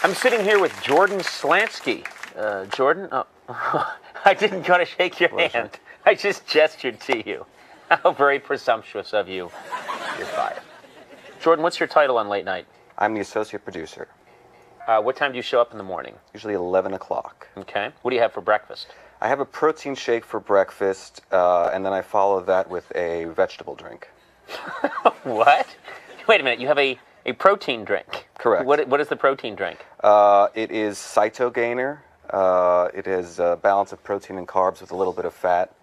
I'm sitting here with Jordan Schlansky. Jordan? Oh, I didn't go to shake your hand. I just gestured to you. How very presumptuous of you. You're fired. Jordan, what's your title on Late Night? I'm the associate producer. What time do you show up in the morning? Usually 11 o'clock. Okay. What do you have for breakfast? I have a protein shake for breakfast, and then I follow that with a vegetable drink. What? Wait a minute. You have a protein drink. Correct. What is the protein drink? It is Cytogainer. It is a balance of protein and carbs with a little bit of fat.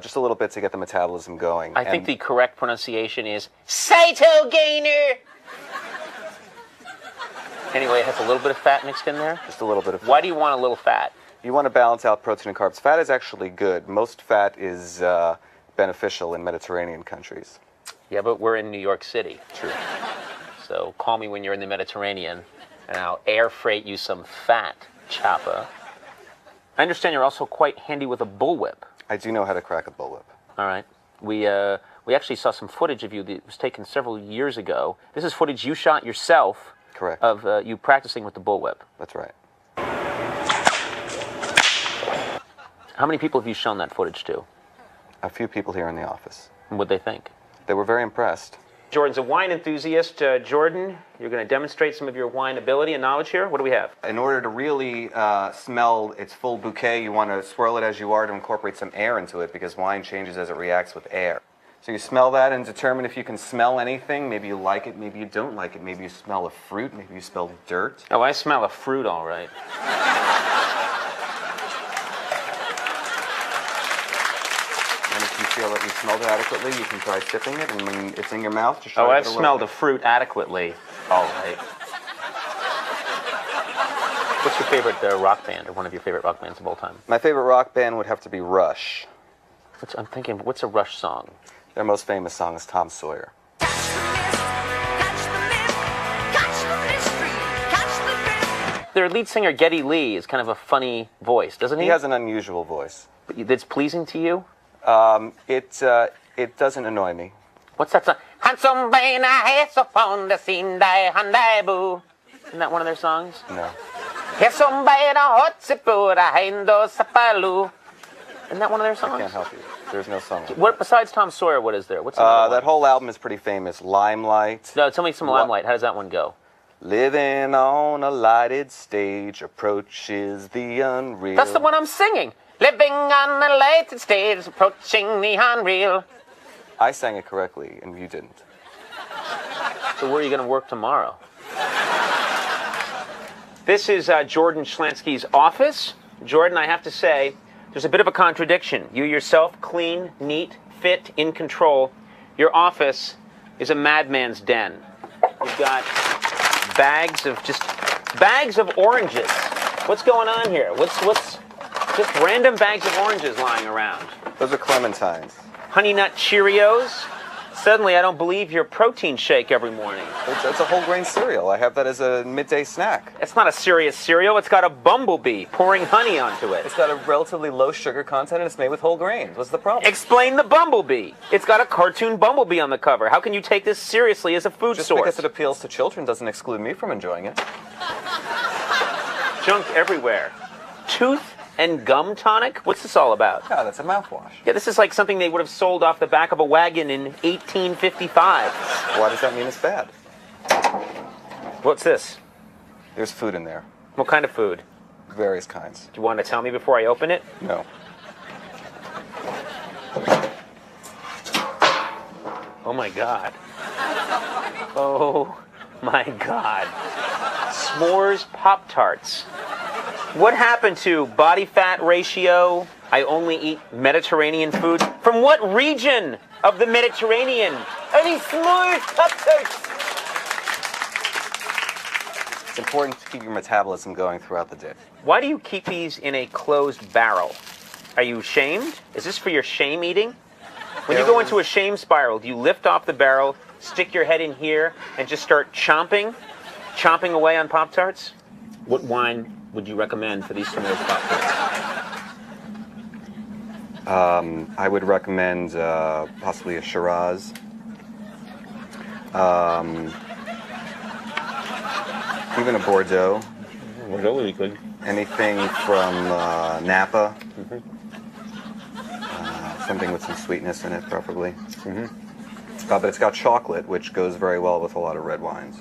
Just a little bit to get the metabolism going. I think the correct pronunciation is Cytogainer. Anyway, it has a little bit of fat mixed in there? Just a little bit of fat. Why do you want a little fat? You want to balance out protein and carbs. Fat is actually good. Most fat is beneficial in Mediterranean countries. Yeah, but we're in New York City. True. So call me when you're in the Mediterranean, and I'll air freight you some fat, Choppa. I understand you're also quite handy with a bullwhip. I do know how to crack a bullwhip. All right. We actually saw some footage of you that was taken several years ago. This is footage you shot yourself. Correct. Of you practicing with the bullwhip. That's right. How many people have you shown that footage to? A few people here in the office. And what'd they think? They were very impressed. Jordan's a wine enthusiast. Jordan, you're going to demonstrate some of your wine ability and knowledge here. What do we have? In order to really smell its full bouquet, you want to swirl it as you are to incorporate some air into it, because wine changes as it reacts with air. So you smell that and determine if you can smell anything. Maybe you like it, maybe you don't like it. Maybe you smell a fruit, maybe you smell dirt. Oh, I smell a fruit, all right. And if you feel that you smelled it adequately, you can try sipping it, and when it's in your mouth, just try Oh, to I've get a smelled little a fruit adequately. All right. What's your favorite rock band, or one of your favorite rock bands of all time? My favorite rock band would have to be Rush. I'm thinking, what's a Rush song? Their most famous song is Tom Sawyer. Their lead singer, Geddy Lee, is kind of a funny voice, doesn't he? He has an unusual voice. That's pleasing to you? It doesn't annoy me. What's that song? Handsome man, I have upon the scene, die, boo. Isn't that one of their songs? No. Isn't that one of their songs? I can't help you. There's no song. What besides Tom Sawyer? What is there? What's another one? That whole album is pretty famous. Limelight. No, tell me some Limelight. How does that one go? Living on a lighted stage approaches the unreal. That's the one I'm singing. Living on a lighted stage approaching the unreal. I sang it correctly, and you didn't. So where are you going to work tomorrow? This is Jordan Schlansky's office. Jordan, I have to say, there's a bit of a contradiction. You yourself, clean, neat, fit, in control. Your office is a madman's den. You've got bags of oranges. What's going on here? What's just random bags of oranges lying around? Those are clementines. Honey Nut Cheerios. Suddenly, I don't believe your protein shake every morning. It's a whole grain cereal. I have that as a midday snack. It's not a serious cereal. It's got a bumblebee pouring honey onto it. It's got a relatively low sugar content, and it's made with whole grains. What's the problem? Explain the bumblebee. It's got a cartoon bumblebee on the cover. How can you take this seriously as a food Just source? because it appeals to children doesn't exclude me from enjoying it. Junk everywhere. Tooth and gum tonic? What's this all about? Yeah, that's a mouthwash. Yeah, this is like something they would have sold off the back of a wagon in 1855. Why does that mean it's bad? What's this? There's food in there. What kind of food? Various kinds. Do you want to tell me before I open it? No. Oh my God. Oh my God. S'mores Pop-Tarts. What happened to body fat ratio? I only eat Mediterranean food. From what region of the Mediterranean are these s'mores Pop-Tarts? It's important to keep your metabolism going throughout the day. Why do you keep these in a closed barrel? Are you shamed? Is this for your shame eating? When you go into a shame spiral, do you lift off the barrel, stick your head in here, and just start chomping away on Pop-Tarts? What wine would you recommend for these s'mores Pop-Tarts? I would recommend possibly a Shiraz. Even a Bordeaux. Bordeaux would be good. Anything from Napa. Something with some sweetness in it, preferably. But it's got chocolate, which goes very well with a lot of red wines.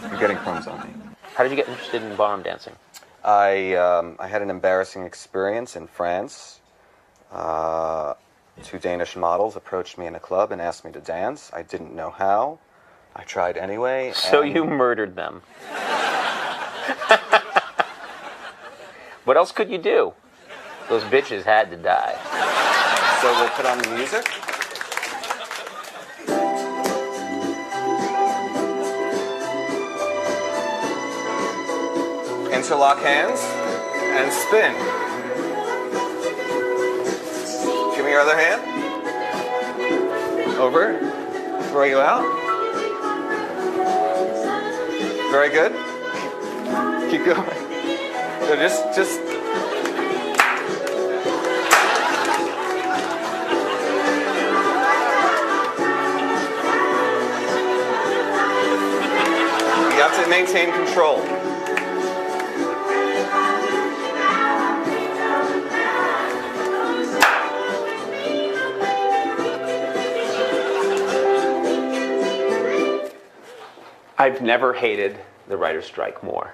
You're getting crumbs on me. How did you get interested in ballroom dancing? I had an embarrassing experience in France. Two Danish models approached me in a club and asked me to dance. I didn't know how. I tried anyway. So you murdered them. What else could you do? Those bitches had to die. So we'll put on the music. Interlock hands and spin. Give me your other hand. Over. Throw you out. Very good. Keep going. So just. You have to maintain control. I've never hated the writer's strike more.